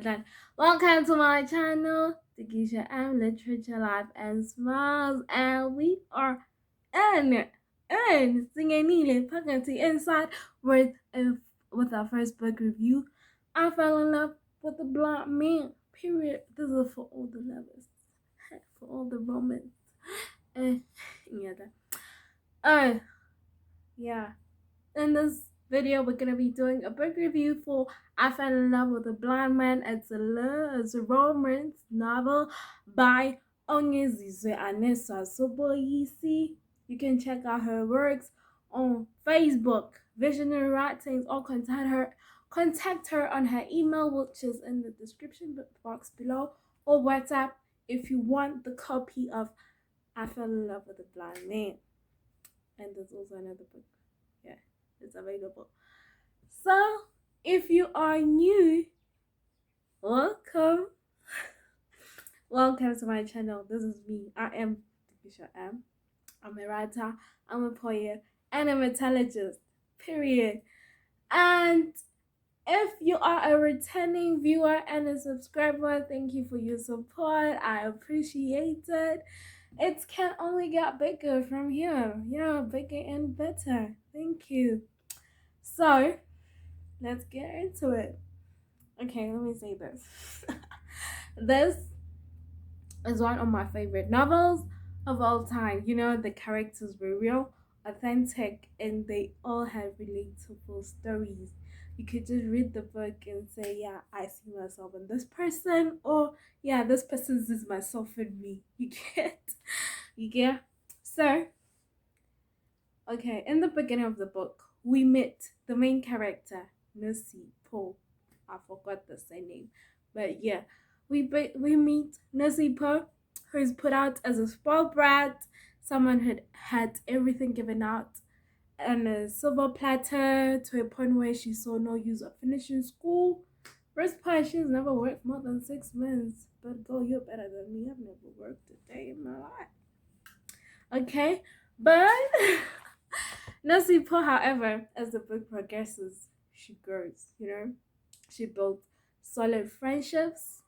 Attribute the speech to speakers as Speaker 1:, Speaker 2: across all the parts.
Speaker 1: That. Welcome to my channel, Tokisho M Literature, Life and Smiles, and we are singing faculty inside with our first book review. I fell in love with the blind man. Period. This is for all the lovers, for all the romance. Yeah. In this video, we're gonna be doing a book review for I Fell in Love with a Blind Man. It's a romance novel by Ongeziwe Anezwa Soboyisi. You can check out her works on Facebook, Visionary Writings, or contact her on her email, which is in the description box below, or WhatsApp if you want the copy of I Fell in Love with a Blind Man. And there's also another book. Yeah, it's available. So if you are new, welcome. Welcome to my channel. This is me. I am Tokisho M. I'm a writer, I'm a poet, and I'm a metallurgist. Period. And if you are a returning viewer and a subscriber, thank you for your support. I appreciate it. It can only get bigger from here. Yeah, bigger and better. Thank you. So, let's get into it. Okay, let me say this. This is one of my favorite novels of all time. You know, the characters were real, authentic, and they all had relatable stories. You could just read the book and say, yeah, I see myself in this person, or yeah, this person sees myself in me. You get? So, okay, in the beginning of the book, we meet the main character, Nusi Po. I forgot the surname, but yeah, we meet Nusi Po, who's put out as a spoiled brat, someone who had everything given out on a silver platter to a point where she saw no use of finishing school. First part, she's never worked more than 6 months, but girl, you're better than me. I've never worked a day in my life. Okay, but Nusi Po, however, as the book progresses, she grows, you know. She built solid friendships.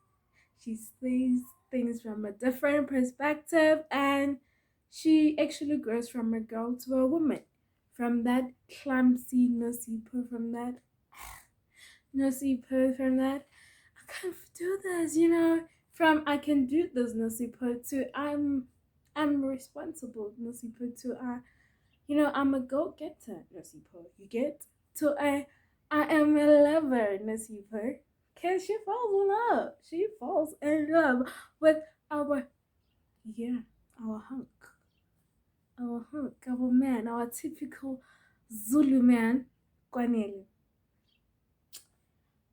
Speaker 1: She sees things from a different perspective, and she actually grows from a girl to a woman. From that clumsy Nusi Po, from that I can't do this, you know. From I can do this Nusi Po to I'm responsible Nusi Po to I'm a go-getter, Nusi Po. You get? To I am a lover, Nusi Po. Cause she falls in love. She falls in love with our hunk. Our man, our typical Zulu man, Canele.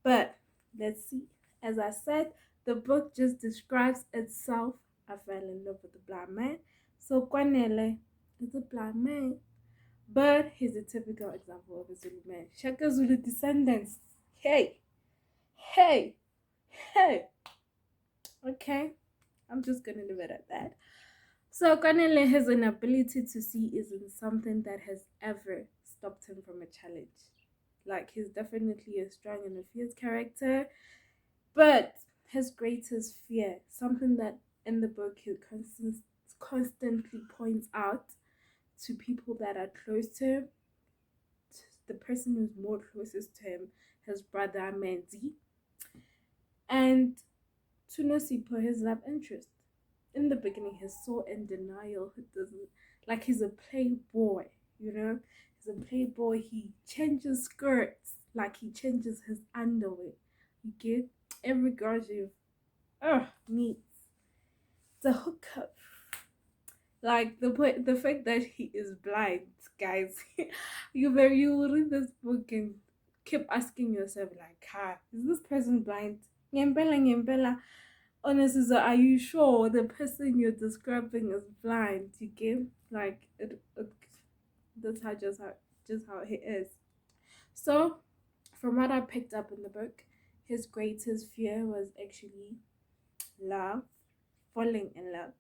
Speaker 1: But let's see. As I said, the book just describes itself. I fell in love with a blind man. So Canele is a blind man. But he's a typical example of a Zulu man. Shaka Zulu descendants. Hey. Okay. I'm just gonna leave it at that. So Canele has an ability to see isn't something that has ever stopped him from a challenge. Like, he's definitely a strong and a fierce character, but his greatest fear, something that in the book he constantly points out to people that are close to him, the person who's more closest to him, his brother Manzi, and to Nusi Po, his love interest. In the beginning, he's so in denial. He doesn't, like, he's a playboy, you know. He's a playboy. He changes skirts like he changes his underwear. You get? Every girl needs the hookup. Like the fact that he is blind, guys. you will read this book and keep asking yourself, like, is this person blind? Nyembela. Honestly, so are you sure the person you're describing is blind? You get? Like that's just how he is. So, from what I picked up in the book, his greatest fear was actually love, falling in love,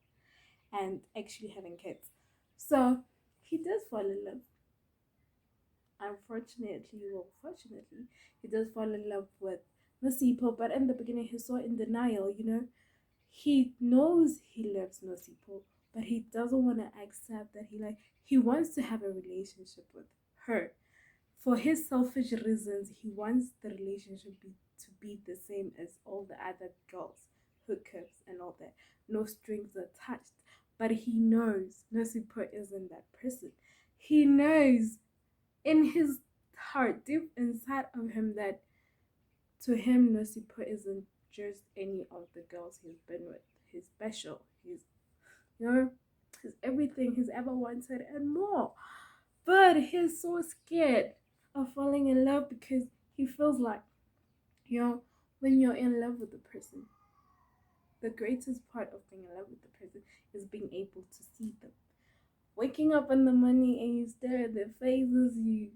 Speaker 1: and actually having kids. So he does fall in love. Fortunately, he does fall in love with Nosipo, but in the beginning he's so in denial, you know. He knows he loves Nosipo, but he doesn't want to accept that he wants to have a relationship with her. For his selfish reasons, he wants the relationship to be the same as all the other girls, hookups and all that. No strings attached. But he knows Nosipo isn't that person. He knows in his heart, deep inside of him, that to him, Nosipo isn't just any of the girls he's been with. He's special. You know, he's everything he's ever wanted and more. But he's so scared of falling in love because he feels like, when you're in love with the person, the greatest part of being in love with the person is being able to see them. Waking up in the morning and you stare at their faces, the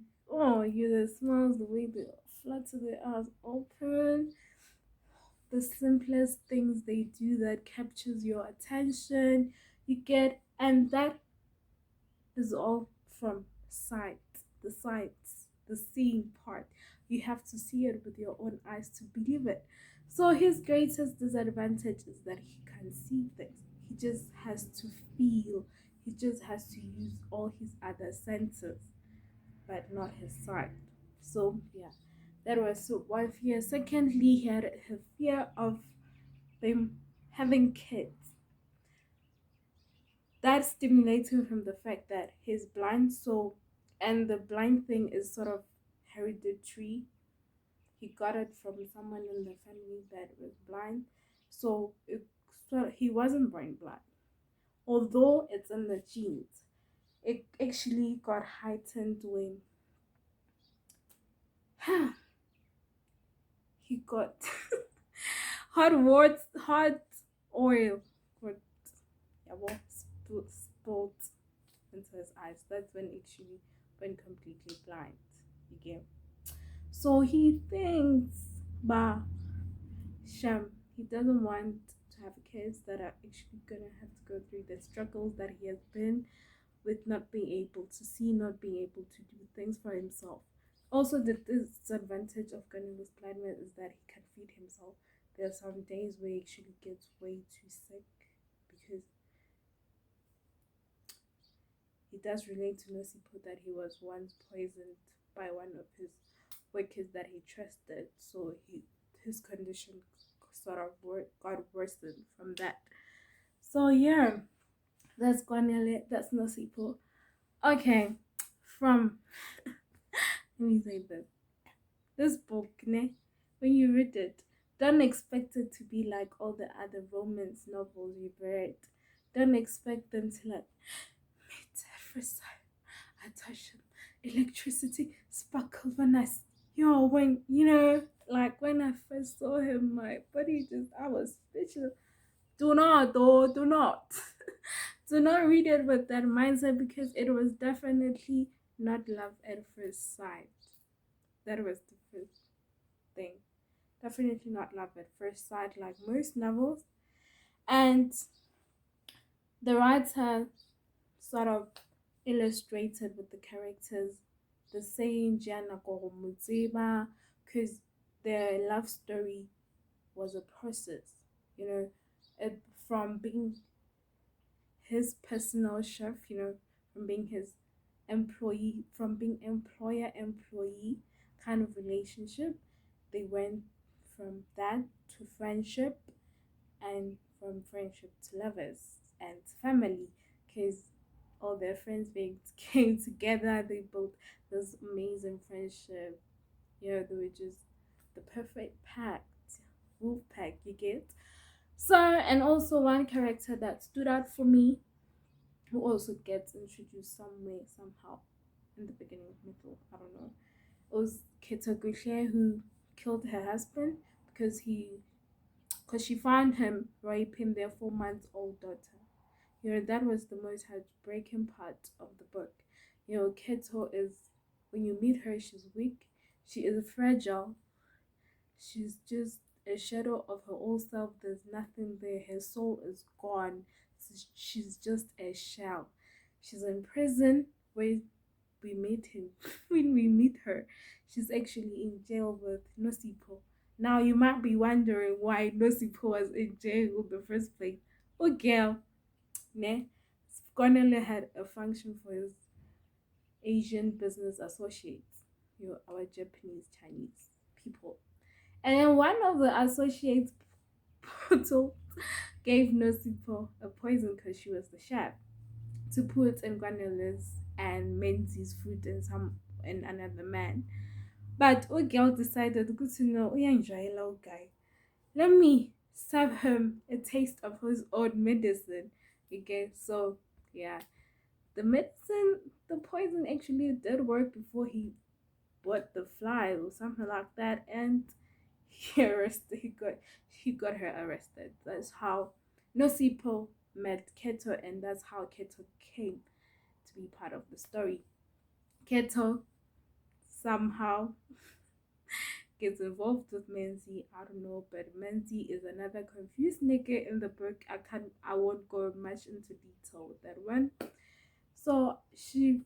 Speaker 1: smiles, the way they flutter their eyes open, the simplest things they do that captures your attention, you get, and that is all from sight, the sights, the seeing part. You have to see it with your own eyes to believe it. So his greatest disadvantage is that he can't see things. He just has to feel. He just has to use all his other senses, but not his sight. So yeah, that was one fear. Secondly, he had a fear of them having kids. That stimulated from the fact that he's blind, so, and the blind thing is sort of hereditary. He got it from someone in the family that was blind, so he wasn't born blind. Although it's in the genes, it actually got heightened when he got hot oil got spilled into his eyes. That's when actually went completely blind. You get. So he thinks, bah, Shem, he doesn't want to have kids that are actually gonna have to go through the struggles that he has been with, not being able to see, not being able to do things for himself. Also, the disadvantage of Canele's blindness is that he can feed himself. There are some days where he actually gets way too sick because he does relate to Nosipo that he was once poisoned by one of his workers that he trusted. So his condition sort of got worsened from that. So yeah, that's Canele, that's Nosipo. Okay, from let me say this book, ne, when you read it, don't expect it to be like all the other romance novels you've read. Don't expect them to like meet at first sight, attention, electricity, sparkle, nice. When like when I first saw him, my body I was speechless. Do not, though, do not, do not read it with that mindset because it was definitely not love at first sight. That was the first thing. Definitely not love at first sight, like most novels. And the writer sort of illustrated with the characters the saying Jana Mutseba, because their love story was a process, you know, from being his personal chef, from being his employee, from being employer employee kind of relationship. They went from that to friendship, and from friendship to lovers and family, because all their friends being came together. They built this amazing friendship. They were just the perfect pack, wolf pack, you get. So, and also one character that stood out for me, who also gets introduced some way, somehow, in the beginning of middle, I don't know. It was Ketu, who killed her husband because she found him raping their 4-month-old daughter. That was the most heartbreaking part of the book. Keto is, when you meet her, she's weak, she is fragile, she's just a shadow of her old self. There's nothing there. Her soul is gone. She's just a shell. She's in prison where we meet him. When we meet her, she's actually in jail with Nosipo. Now you might be wondering why Nosipo was in jail in the first place. Oh girl, ne? Canele had a function for his Asian business associates, our Japanese, Chinese people. And then one of the associates gave Nosipo a poison because she was the chef to put in Guanela's and Menzi's food and another man. But girl decided good to know enjoy guy. Let me serve him a taste of his own medicine. Okay, so yeah. The poison actually did work before he bought the fly or something like that, and he got her arrested. That's how Nosipo met Keto, and that's how Keto came to be part of the story. Keto somehow gets involved with Menzi. I don't know, but Menzi is another confused nigga in the book. I won't go much into detail with that one. So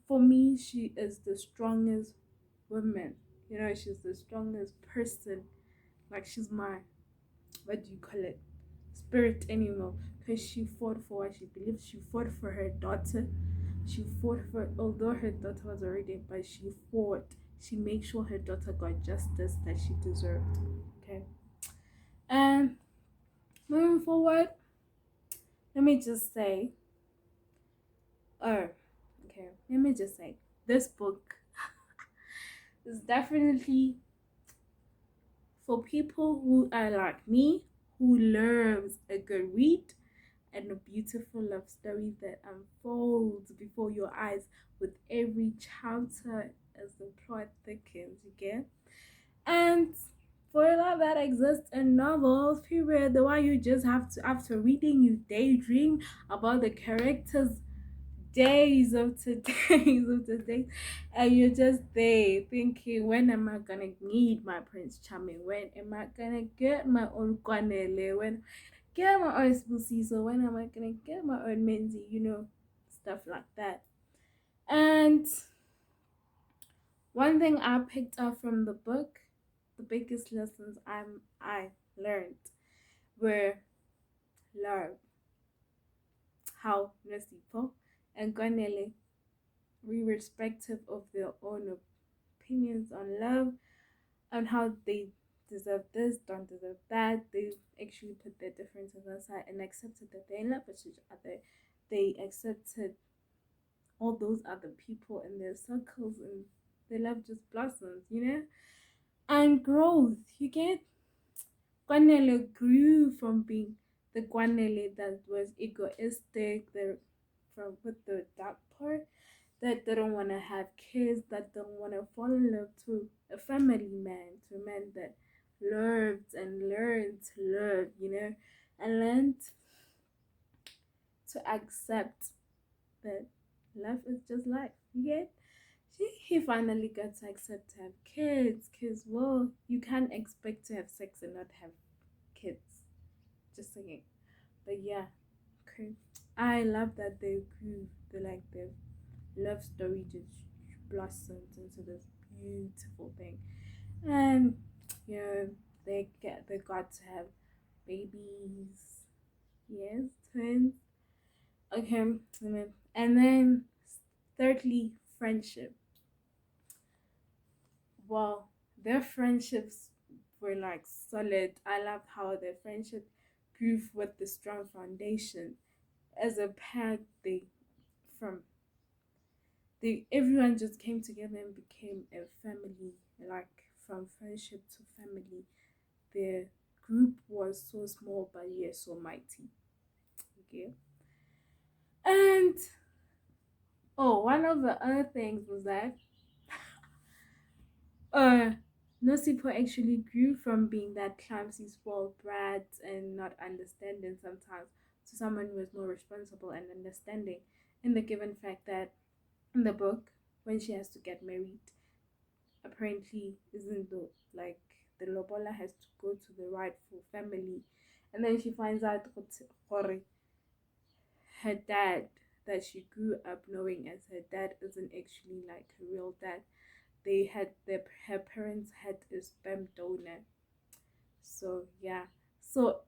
Speaker 1: for me, she is the strongest woman. She's the strongest person. Like she's my, what do you call it? Spirit animal. Because she fought for what she believes. She fought for her daughter. She fought for, although her daughter was already, but she fought. She made sure her daughter got justice that she deserved. Okay. And moving forward, let me just say, oh, okay, let me just say, this book is definitely for people who are like me, who loves a good read and a beautiful love story that unfolds before your eyes with every chapter as the plot thickens, you get? And for a lot that exists in novels, period, the one you just have to, after reading, you daydream about the characters days of days of today, and you're just there thinking, when am I gonna meet my Prince Charming? When am I gonna get my own Canele? When get my own Spoosie? When am I gonna get my own Menzi? Stuff like that. And one thing I picked up from the book, the biggest lessons I learned were love, how Nasipo and Canele, irrespective of their own opinions on love and how they deserve this, don't deserve that, they actually put their differences aside and accepted that they're in love with each other. They accepted all those other people in their circles, and their love just blossoms. And growth, you get? Canele grew from being the Canele that was egoistic, from with the dark part, that didn't want to have kids, that don't want to fall in love, to a family man, to a man that loved and learned to love, and learned to accept that love is just life. You get? He finally got to accept to have kids, because, well, you can't expect to have sex and not have kids. Just saying. But yeah, okay. I love that they grew, the love story just blossomed into this beautiful thing. And they got to have babies. Yes, twins. Okay. And then thirdly, friendship. Well, their friendships were like solid. I loved how their friendship grew with the strong foundation. As a pair, from everyone just came together and became a family, like from friendship to family. The group was so small but yet so mighty. Okay. And one of the other things was that uh Nosipo actually grew from being that clumsy spoiled brat and not understanding sometimes, to someone who was more responsible and understanding, in the given fact that in the book, when she has to get married, apparently isn't like the lobola has to go to the rightful family, and then she finds out her dad, that she grew up knowing as her dad, isn't actually like her real dad. Her parents had a sperm donor, So yeah. So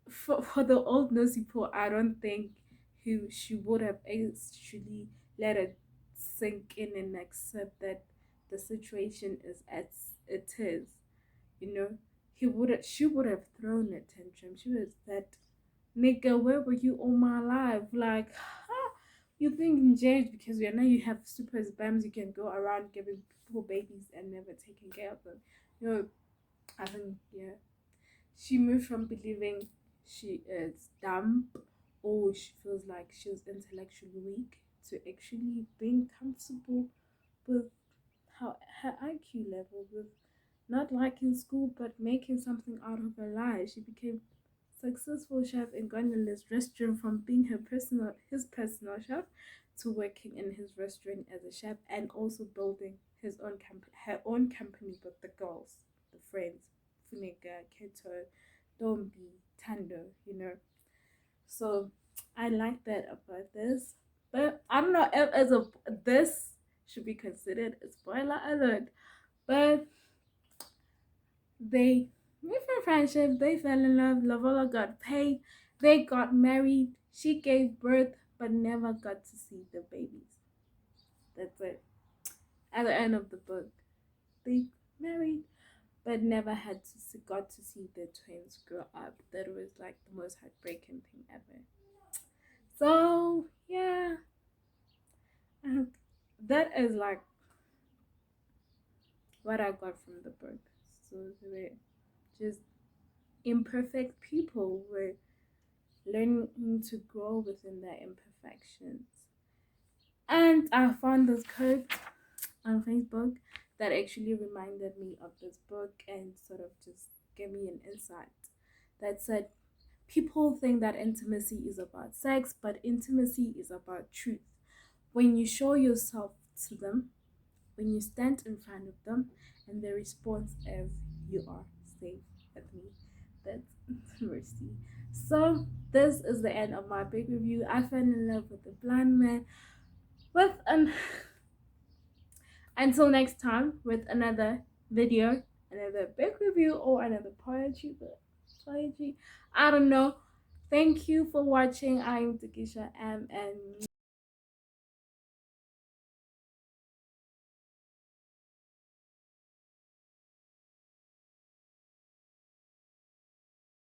Speaker 1: for the old nosy poor, I don't think she would have actually let it sink in and accept that the situation is as it is. You know, she would have thrown a tantrum. She was that, nigga, where were you all my life? Like, you think in change because you know you have super spams, you can go around giving people babies and never taking care of them. You know, I think yeah, she moved from believing she is dumb or she feels like she's intellectually weak to actually being comfortable with her IQ level, with not liking school but making something out of her life. She became successful chef in Canele's restaurant, from being his personal chef to working in his restaurant as a chef and also building her own company with the girls, the friends, Funeka, Ketu, Dombi, Tando, you know. So I like that about this. But I don't know if this should be considered a spoiler alert. But they made for friendship, they fell in love, Lovola got paid, they got married, she gave birth but never got to see the babies. That's it. At the end of the book, they married but never got to see the twins grow up. That was like the most heartbreaking thing ever. So yeah, and that is like what I got from the book. So they were just imperfect people were learning to grow within their imperfections. And I found this quote on Facebook that actually reminded me of this book and sort of just gave me an insight that said, people think that intimacy is about sex, but intimacy is about truth. When you show yourself to them, when you stand in front of them, and the response is, you are safe with me. That's mercy. So this is the end of my big review. I fell in love with the blind man with an until next time with another video, another big review, or another poetry. I don't know. Thank you for watching. I'm Tokisho M, and